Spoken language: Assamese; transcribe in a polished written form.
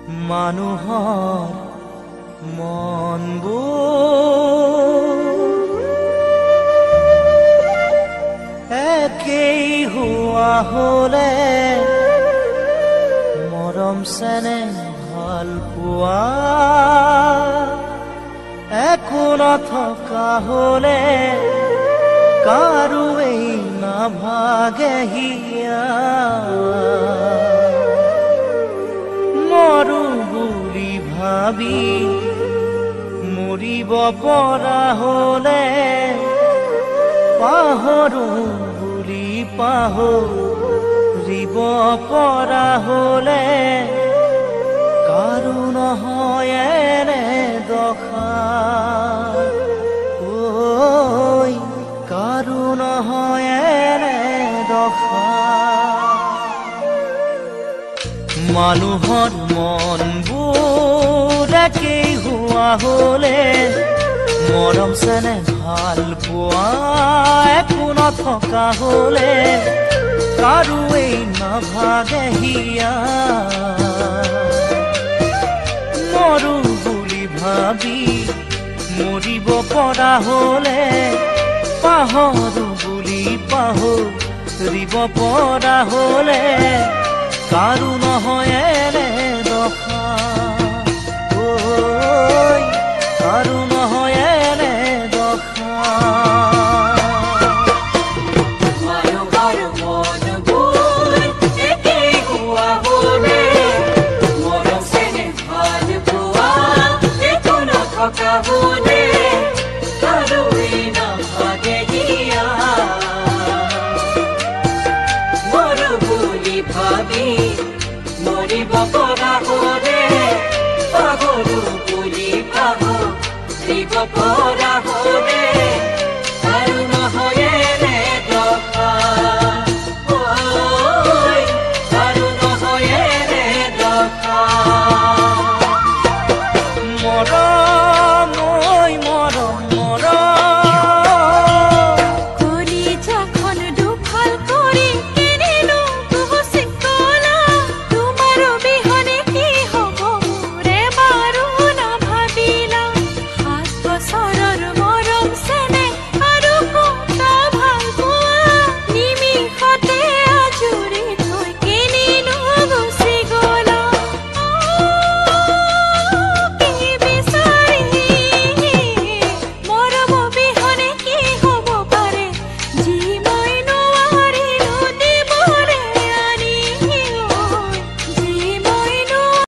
মানুহৰ মনবোৰ একেই হোৱা হলে মৰম চেনেহ ভাল পোৱা একো নথকা হলে কাৰোৱেই নাভাগে হিয়া মৰো বুলি ভাবি মৰিব পৰা হলে পাহৰো বুলি পাহৰিব পৰা হলে কাৰো নহয় এনে দশা ঐ কাৰো নহয় এনে দশা মানুহৰ মনবোৰ একেই হোৱা হলে মৰম চেনেহ ভাল পোৱা একো নথকা হলে কাৰোৱেই নাভাগে হিয়া মৰো বুলি ভাবি মৰিব পৰা হলে পাহৰো বুলি পাহৰিব পৰা হলে কাৰো নহয় এনে দশা ঐ কাৰো নহয় এনে দশা মানুহৰ মনবোৰ একেই হোৱা হলে মৰম চেনেহ ভাল পোৱা একো নথকা হলে কাৰোৱেই নাভাগে হিয়া মৰো বুলি ভাবি মৰিব পৰা হলে পাহৰো বুলি পাহৰিব পৰা